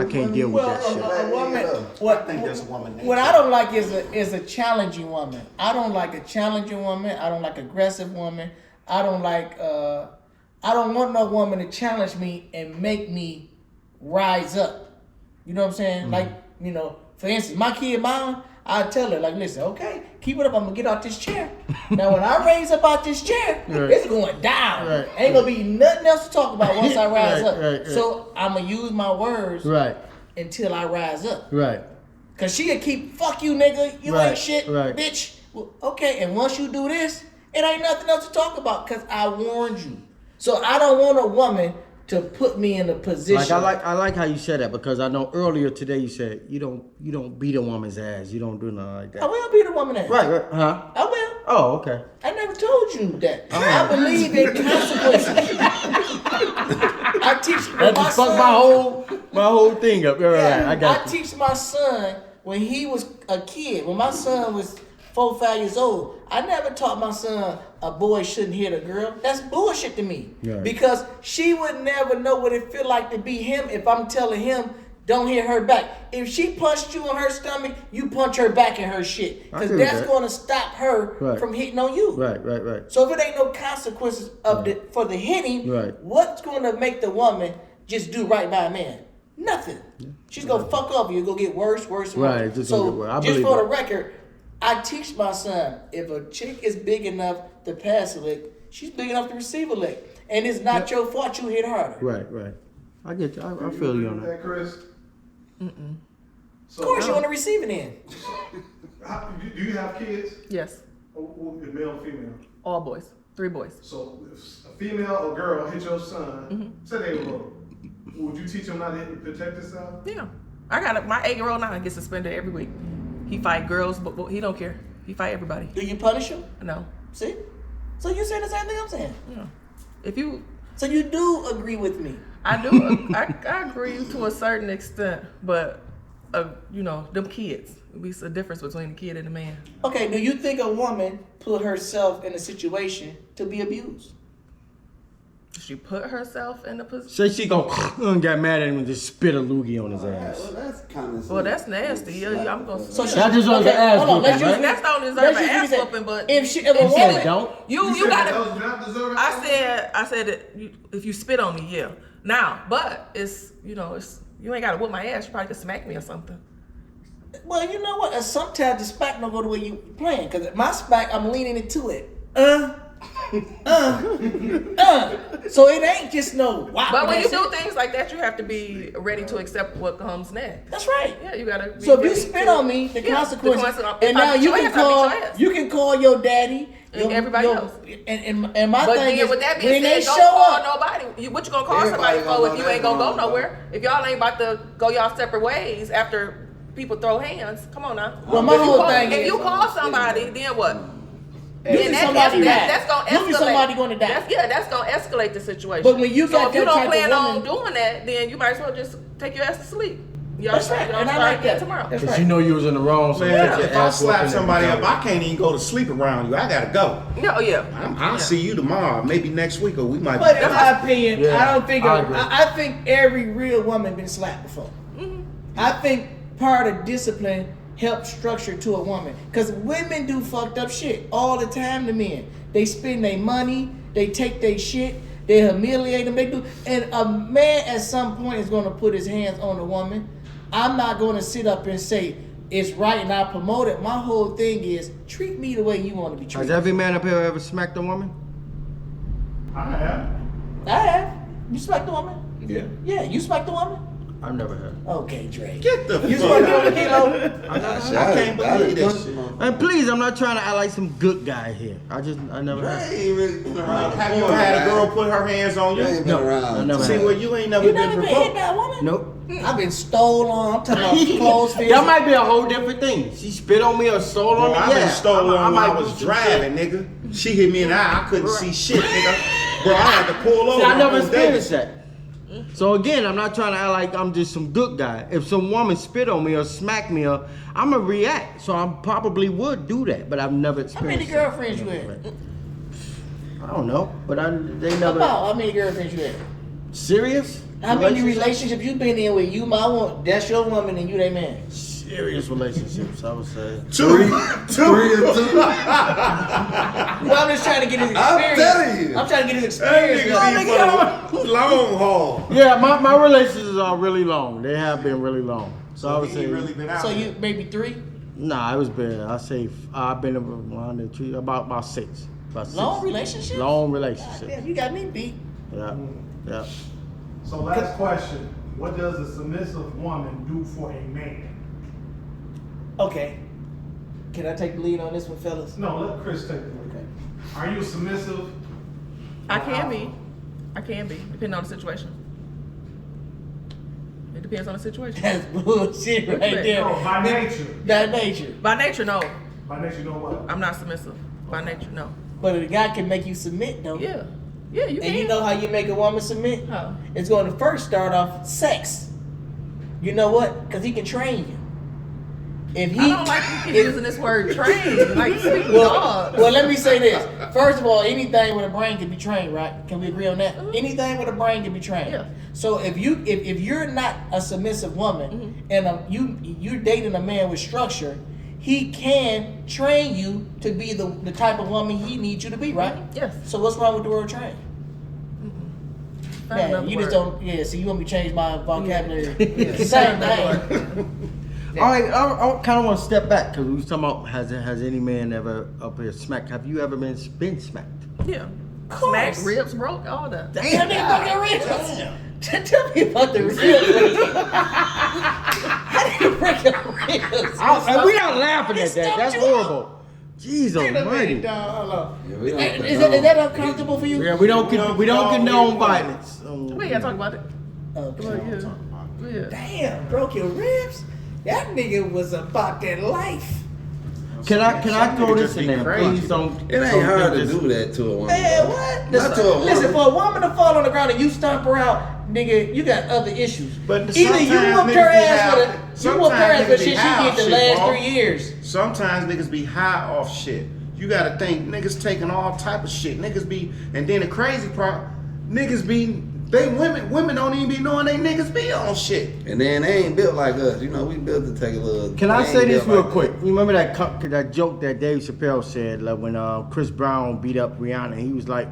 can't deal with that shit. A woman, I think that's a woman nature. what I don't like is a challenging woman. I don't like a challenging woman. I don't like aggressive woman. I don't want no woman to challenge me and make me rise up. You know what I'm saying? Like, you know, for instance, my kid mom, I tell her, like, listen, okay, keep it up, I'm gonna get out this chair. Now when I raise up out this chair, it's going down. Right. Ain't gonna be nothing else to talk about once I rise up. Right. So I'm gonna use my words Right, until I rise up. right. Cause she'll keep, fuck you nigga, you Right, ain't shit, right. bitch. Well, okay, and once you do this, it ain't nothing else to talk about, cause I warned you. So I don't want a woman to put me in a position. Like I like how you said that because I know earlier today you said you don't beat a woman's ass. You don't do nothing like that. I will beat a woman ass. Right, huh? I will. Oh, okay. I never told you that. I believe in consequences. I teach That my just fucked son. my whole thing up. Right, I got you. teach my son when he was a kid. When my son was 4, 5 years old, I never taught my son a boy shouldn't hit a girl. That's bullshit to me. Right. Because she would never know what it feel like to be him if I'm telling him don't hit her back. If she punched you on her stomach, you punch her back in her shit. I Because agree with that's that. going to stop her Right. from hitting on you. Right. So if it ain't no consequences of for the hitting, Right. what's going to make the woman just do right by a man? Nothing. She's going to fuck up. You're going to get worse and worse. Right, it's just So gonna get worse. I just believe for that. the record, I teach my son, if a chick is big enough to pass a lick, she's big enough to receive a lick. And it's not your fault you hit harder. Right. I get you. I feel you on that. That, Chris? So, Of course, you on the receiving end. do you have kids? Yes, Male or female? all boys, 3 boys. So if a female or girl hit your son, say they were little, would you teach him not to protect himself? Yeah, I got my 8-year-old now gets suspended every week. He fight girls, but he don't care. He fight everybody. Do you punish him? No, See? So you say the same thing I'm saying. yeah. If you, So you do agree with me. I do, I agree to a certain extent, but you know, them kids. It's a difference between the kid and the man. Okay, do you think a woman put herself in a situation to be abused? She put herself in the position. Say she got mad at him and just spit a loogie on his ass. Well, that's kind of. Well, that's nasty. Yeah, I'm gonna. So That just was an ass hold on, let's whooping, use- right? That's don't deserve let's an use ass what you whooping, but if a He woman, said don't. you gotta. Those do not deserve it? I said that if you spit on me, yeah. Now, but it's you ain't gotta whoop my ass. You probably could smack me or something. well, you know what? Sometimes the smack don't go the way you playing. Cause my smack, I'm leaning into it. So it ain't just no whop. But when you that's do it. things like that, you have to be ready to accept what comes next. That's right. Yeah, you gotta. Be So if you ready spit to- on me, the Yeah, consequences, consequence- and if I now beat you your can ass, I beat call your ass. you can call your daddy And everybody else. And my But thing then is with that when being they said, don't show call up. nobody. What you gonna call Everybody somebody gonna for know if you that ain't gonna go going on, nowhere? If y'all ain't about to go y'all separate ways after people throw hands, come on now. Well, my If you whole call- thing if is- you call somebody, then what? Usually Then somebody that's die. gonna Usually escalate. somebody gonna die. That's gonna escalate the situation. But when you so got if you that don't type of plan on woman- doing that, then you might as well just take your ass to sleep. Y'all That's start- right, y'all and I start like again that. tomorrow. That's Cause right. you know you was in the wrong. So Man, you take your if I ass whooping slap and somebody go. up, I can't even go to sleep around you. I gotta go. Yeah, oh yeah. I'll see you tomorrow, maybe next week, or we might. But in my opinion, Yeah, I don't think I agree. I think every real woman been slapped before. I think part of discipline helps structure to a woman. Cause women do fucked up shit all the time to men. They spend their money, they take their shit, they humiliate them, they do. And a man at some point is gonna put his hands on a woman. I'm not gonna sit up and say it's right and I promote it. My whole thing is treat me the way you want to be Has treated. every man up here ever smacked a woman? I have. I have. You smacked the woman? Yeah. Yeah, you smacked the woman? I've never had. Okay, Drake. Get the You fuck want to out give of a here. kilo? I can't believe this shit. And please, I'm not trying to act like some good guy here. I never Dre had. ain't really been around. Have you ever had a girl put her hands on Dre you? ain't been No, I around. never See, had. well, you ain't never You been never been hit provoked. by a woman? Nope. I've been stolen on. I'm talking about clothes fits. That might be a whole different thing. She spit on me or stole on Bro, me. I've Yeah, been stolen I when might I do was some driving, shit. nigga. She hit me in the eye. I couldn't see shit, nigga. Bro, I had to pull over. See, I never on experienced Davis. that. So again, I'm not trying to act like I'm just some good guy. If some woman spit on me or smack me, or I'ma react. So I probably would do that, but I've never How many experienced. girlfriends you had? I don't know, but they never. About how many girlfriends you had? Serious? How many relationships you been in with you, my woman, that's your woman, and you they man? Serious relationships, I would say. Three and two. Well, I'm just trying to get his experience. I'm telling you. I'm trying to get his That experience. nigga be for the long haul. Yeah, my relationships are really long. They have been really long. So I would He say. ain't really been out So there. you maybe 3 Nah, it was been. I say I've been around the tree about 6. About 6. long relationships. Long God relationships. damn, you got me beat. Yeah, yeah. So last question. What does a submissive woman do for a man? Okay. Can I take the lead on this one, fellas? No, let Chris take the lead. Okay. Are you submissive? I can be. I can be, depending on the situation. It depends on the situation. That's bullshit right there. No, by nature. By nature. By nature, no. By nature, you know what? I'm not submissive. By nature, no. But a guy can make you submit though. Yeah. Yeah, you can. And you know how you make a woman submit? How? It's going to first start off sex. You know what? Because he can train you. If he, I don't like you keep using this word train. Like, sweet well, dog. well, let me say this. First of all, anything with a brain can be trained, right? Can we agree on that? Anything with a brain can be trained. Yeah. So if you're not a submissive woman and you're dating a man with structure, he can train you to be the type of woman he needs you to be, right? Yes. So what's wrong with the word train? Find Yeah, another you just word. don't. Yeah, so you want me to change my vocabulary? Yeah. Same Another thing. All right, I kind of want to step back because we was talking about has any man ever up here smacked? Have you ever been smacked? Yeah. course. Smacked, ribs broke, all that. Damn, they fucking ribs. Tell me about the ribs. How did you break your ribs? And we not laughing at It's that. not That's you. horrible. Jeez Wait a almighty. minute, dog. Hold on. Yeah, we don't Is that uncomfortable for you? Yeah, we don't condone violence. We gotta talk about it. Okay. Yeah. Damn, broke your ribs? That nigga was about that life. Can I throw niggas this just in be there? crazy. Please don't. It ain't hard to do that to a woman. Man, bro. what? Not to a woman. Listen, for a woman to fall on the ground and you stomp her out, nigga, you got other issues. But either you sometimes whooped her niggas be ass high- for you whooped her sometimes ass for niggas be shit she high did off the shit, last bro. 3 years. Sometimes niggas be high off shit. You gotta think niggas taking all type of shit. Niggas be, and then the crazy part, niggas be, women don't even be knowing they niggas be on shit. And then they ain't built like us. You know, we built to take a little. Can I they say ain't this built real like quick? us. Remember that joke that Dave Chappelle said like when Chris Brown beat up Rihanna? He was like,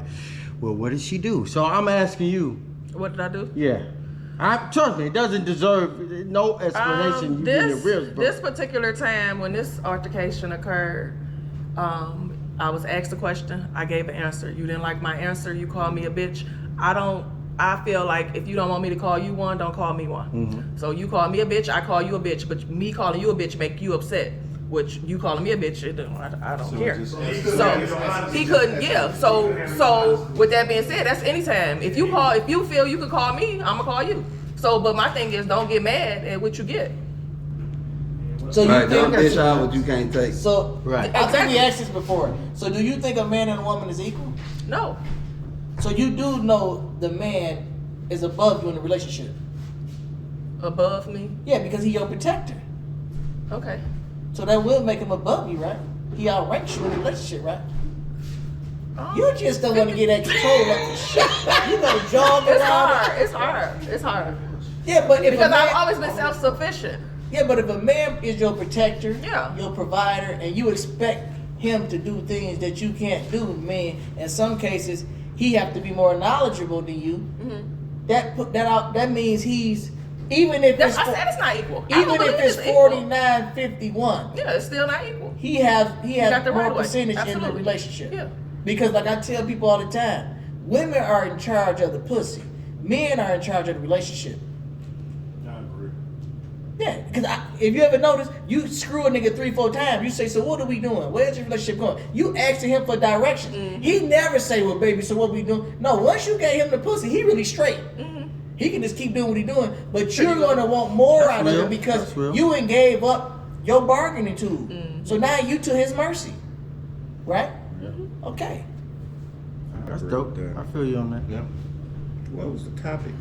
"Well, what did she do?" So I'm asking you. What did I do? Yeah, trust me, it doesn't deserve no explanation. You getting your ribs broke. This particular time when this altercation occurred, I was asked a question. I gave an answer. You didn't like my answer. You called me a bitch. I feel like if you don't want me to call you one, don't call me one. Mm-hmm. So you call me a bitch, I call you a bitch. But me calling you a bitch make you upset. Which you calling me a bitch, I don't care. So he couldn't. Yeah. So with that being said, that's anytime. If you feel you can call me, I'ma call you. So, but my thing is, don't get mad at what you get. So you Right, don't think dish out what you can't take. so? Right. I think we asked this before. So do you think a man and a woman is equal? No. So you do know the man is above you in the relationship? Above me. Yeah, because he your protector. Okay. So that will make him above you, right? He outranks you in the relationship, right? You just don't want to get that control of the shit. You gonna jog It's around. hard. It's hard. It's hard. Yeah, but if Because a man, I've always been self-sufficient. yeah, but if a man is your protector, Yeah. your provider, and you expect him to do things that you can't do, man, in some cases he have to be more knowledgeable than you. Mm-hmm. That means he's even if That's, it's I said it's not equal. I even don't if believe it's equal. 49-51. Yeah, it's still not equal. He has got the more right way. percentage in the Absolutely. relationship. Yeah. Because like I tell people all the time, women are in charge of the pussy. Men are in charge of the relationship. Yeah, because if you ever notice, you screw a nigga 3-4 times. You say, so what are we doing? Where's your relationship going? You asking him for direction. Mm-hmm. He never say, well, baby, so what we doing? No, once you gave him the pussy, he really straight. Mm-hmm. He can just keep doing what he doing, but you're going to want more out of real. it because That's real. you ain't gave up your bargaining tool. Mm-hmm. So now you to his mercy, right? Okay. That's dope. I feel you on that. Yeah. What was the topic?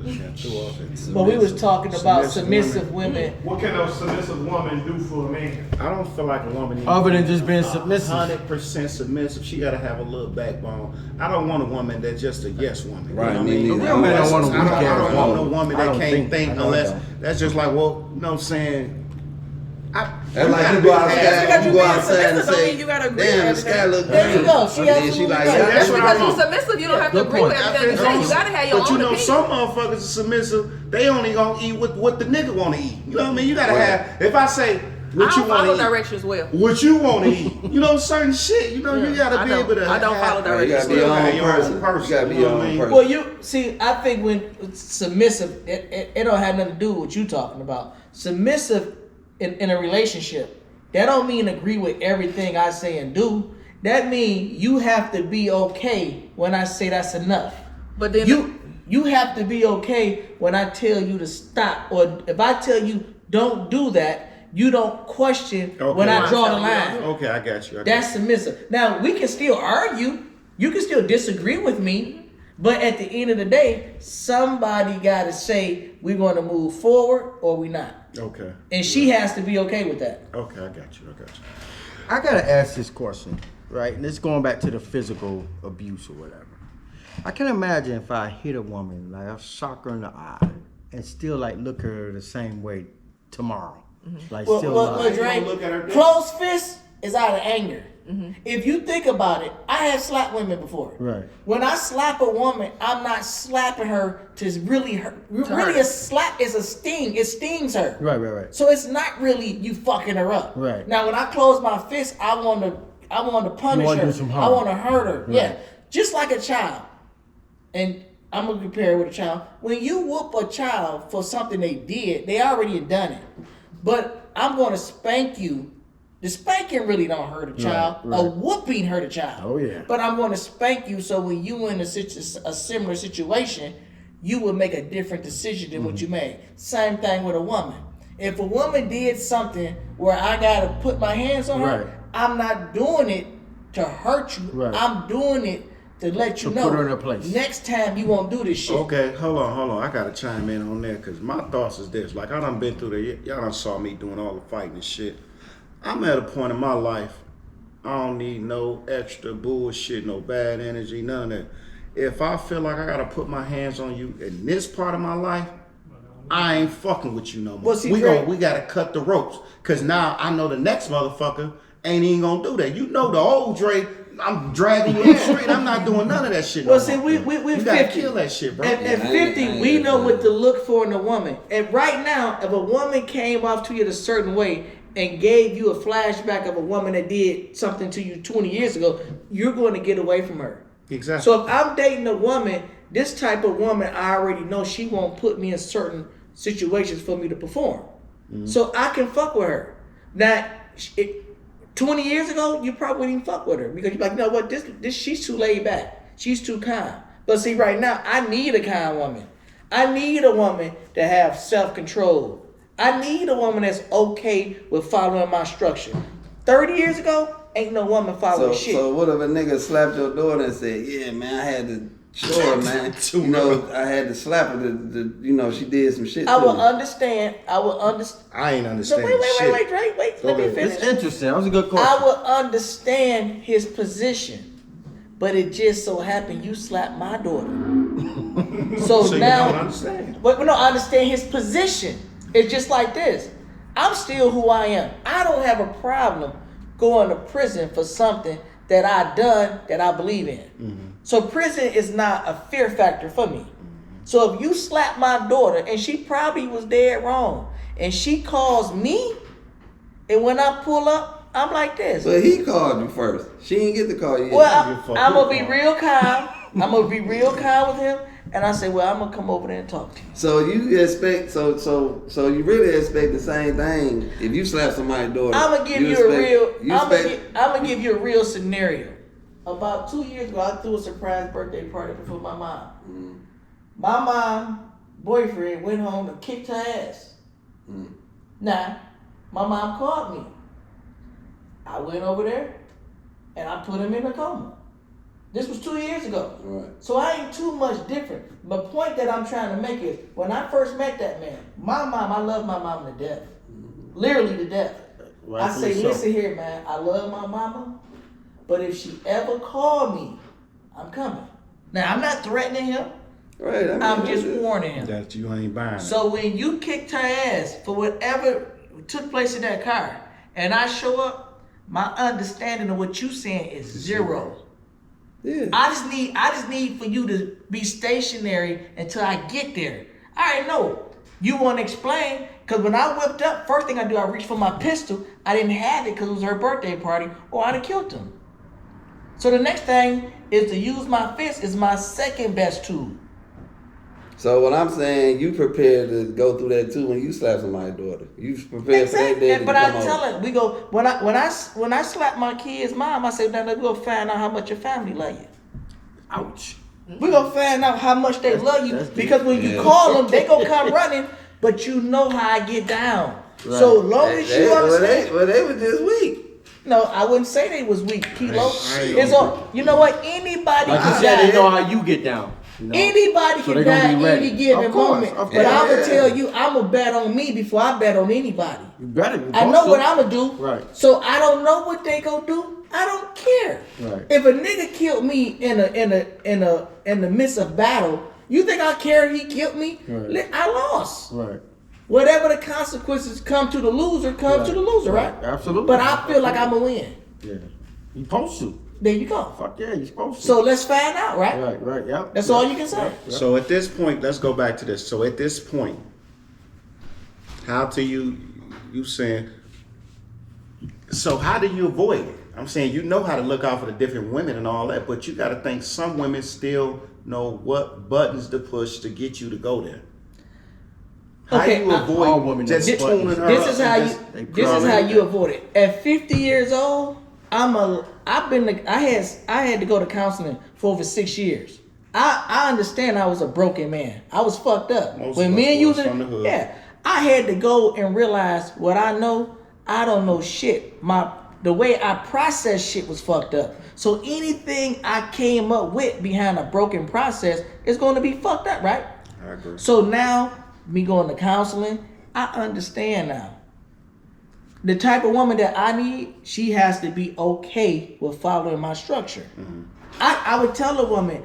Just threw off it. But we was talking about Submissive submissive women. What can a submissive woman do for a man? I don't feel like a woman needs Other than just being submissive. 100% submissive. She gotta have a little backbone. I don't want a woman that's just a yes woman. Right, You know what I me mean? neither. A real man don't want a I don't, weak I don't ass want no woman. woman I that don't can't think I know unless I don't. that's just like, well, you know what I'm saying? That's like you go outside, you go outside and submissive don't say, mean you gotta agree damn, the with sky everything. look There you green. go. She And then absolutely she like, right. yeah, That's Just what because I'm you're on. submissive, you don't have to Good agree point. with everything you say. You gotta have your But own you know, opinion. some motherfuckers are submissive. They only gonna eat what the nigga wanna eat. You know what I mean? You gotta have. If I say what I you don't wanna follow eat, directions well. what you wanna eat. You know, certain shit. You know, you gotta I be don't- able to. I don't follow have- directions. You gotta be your Have own your own person. person, You gotta be you your know what I own mean? person. Well, you see, I think when submissive, it don't have nothing to do with what you talking about. Submissive in a relationship, that don't mean agree with everything I say and do. That mean you have to be okay when I say that's enough. But then You have to be okay when I tell you to stop, or if I tell you don't do that, you don't question when I Okay. draw the line. Okay, I got you. That's submissive. Now we can still argue. You can still disagree with me, but at the end of the day, somebody got to say we're going to move forward or we not, Okay. and she has to be okay with that. Okay, I got you. I gotta ask this question, right? And it's going back to the physical abuse or whatever. I can imagine if I hit a woman, like I shock her in the eye, and still like look at her the same way tomorrow. Like Well, still well, love. Dre, look at her dick? closed fist is out of anger. If you think about it, I have slapped women before. Right. When I slap a woman, I'm not slapping her to really hurt. Really, hurt. a slap is a sting. It stings her. Right. So it's not really you fucking her up. Right. Now when I close my fist, I want to punish wanna her. do some I harm. want to hurt her. Yeah. Right. Just like a child. And I'm gonna compare it with a child. When you whoop a child for something they did, they already had done it. But I'm gonna spank you. The spanking really don't hurt a child. right. A whooping hurt a child. Oh, yeah. But I'm gonna spank you so when you in a similar situation, you will make a different decision than what you made. Same thing with a woman. If a woman did something where I gotta put my hands on her, Right. I'm not doing it to hurt you. Right. I'm doing it to let you To know put her in her place. next time you won't do this shit. Okay, hold on. I gotta chime in on that because my thoughts is this. Like I done been through y'all done saw me doing all the fighting and shit. I'm at a point in my life, I don't need no extra bullshit, no bad energy, none of that. If I feel like I gotta put my hands on you in this part of my life, I ain't fucking with you no more. Well, see, we Dre- gotta cut the ropes. Cause now I know the next motherfucker ain't even gonna do that. You know the old Dre, I'm dragging you in the street. I'm not doing none of that shit. Well, no see, more. we're you gotta 50. kill that shit, bro. At I ain't 50, we know gonna what do to look for in a woman. And right now, if a woman came off to you a certain way and gave you a flashback of a woman that did something to you 20 years ago, you're going to get away from her. Exactly. So if I'm dating a woman, this type of woman, I already know she won't put me in certain situations for me to perform. So I can fuck with her. Now, 20 years ago, you probably wouldn't even fuck with her because you're like, you know what, this she's too laid back. She's too kind. But see, right now, I need a kind woman. I need a woman to have self-control. I need a woman that's okay with following my structure. 30 years ago, ain't no woman following shit. So what if a nigga slapped your daughter and said, yeah, man, I had to show her, man. You know, I had to slap her to you know, she did some shit I to will me. understand. I will understand. I ain't So understanding wait, shit. Drake, wait. Let me Okay. finish. It's interesting. That was a good I question. will understand his position, but it just so happened you slapped my daughter. So, So you now, don't understand. But no, I understand his position. It's just like this. I'm still who I am. I don't have a problem going to prison for something that I done that I believe in. So prison is not a fear factor for me. So if you slap my daughter and she probably was dead wrong and she calls me, and when I pull up, I'm like this. But he called you first. She didn't get to call you. Well, give a fuck I'm who gonna be called. real calm. I'm gonna be real calm with him, and I say, well, I'm gonna come over there and talk to you. So you expect so you really expect the same thing if you slap somebody's daughter. I'm gonna give I'm gonna give you a real scenario. About 2 years ago, I threw a surprise birthday party for my mom. Mm. My mom boyfriend went home and kicked her ass. Mm. Now, my mom called me. I went over there and I put him in a coma. This was 2 years ago. Right. So I ain't too much different. The point that I'm trying to make is, when I first met that man, my mom, I love my mom to death. Literally to death. I say, listen here, man, I love my mama, but if she ever called me, I'm coming. Now, I'm not threatening him. Right. I'm just warning him. That you ain't buying. So when you kicked her ass for whatever took place in that car, and I show up, my understanding of what you saying is zero. Yeah. I just need for you to be stationary until I get there. I already know. You want to explain? Because when I whipped up, first thing I do, I reached for my pistol. I didn't have it because it was her birthday party, or I'd have killed him. So the next thing is to use my fist is my second best tool. So what I'm saying, you prepared to go through that too when you slap somebody's daughter. You prepared for that day to But come I over. tell her, we go when I slap my kid's mom, I say, now let's go find out how much your family love you. Ouch. We gonna find out how much they love you, because when you call them, they gonna come running. But you know how I get down. Right. So long as you understand. Well, they were just weak. No, I wouldn't say they was weak, Kilo. ain't It's all, you know what? Anybody Like you can said, they know die. how you get down. You know? Anybody So can they gonna die be ready. any given Of course, moment. of But I'm course. gonna tell you, I'm gonna bet on me before I bet on anybody. You better. You I know supposed what to. I'm gonna do. Right. So I don't know what they gonna do. I don't care. Right. If a nigga killed me in the midst of battle, you think I care if he killed me? Right. I lost. Right. Whatever the consequences come to the loser, to the loser, right? Absolutely. But I feel like I'm gonna win. Yeah. You supposed to. There you go. Fuck yeah, you supposed to. So let's find out, right? Right. Yep. That's all you can say. So at this point, let's go back to this. So at this point, how do you saying, so how do you avoid it? I'm saying you know how to look out for the different women and all that, but you got to think some women still know what buttons to push to get you to go there. How Okay, do you all avoid women just know tuning buttons. her This up is and how just- you avoid it. At 50 years old, I had to go to counseling for over 6 years. I understand I was a broken man. I was fucked up. Most When of me us and you was was from the hood. yeah, I had to go and realize what I know. I don't know shit. The way I process shit was fucked up. So anything I came up with behind a broken process is going to be fucked up, right? I agree. So now, me going to counseling, I understand now. The type of woman that I need, she has to be okay with following my structure. I would tell a woman,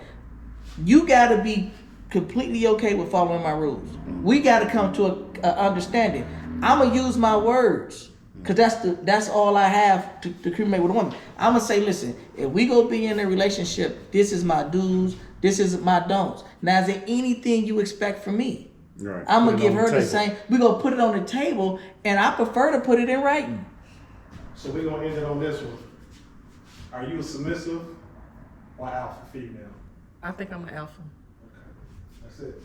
you got to be completely okay with following my rules. We got to come to a understanding. I'm going to use my words, because that's all I have to communicate with a woman. I'm going to say, listen, if we go be in a relationship, this is my do's, this is my don'ts. Now, is there anything you expect from me? Right. I'm Put gonna it give on her the table. same. We're gonna put it on the table, and I prefer to put it in writing. So we're gonna end it on this one. Are you a submissive or alpha female? I think I'm an alpha. That's it.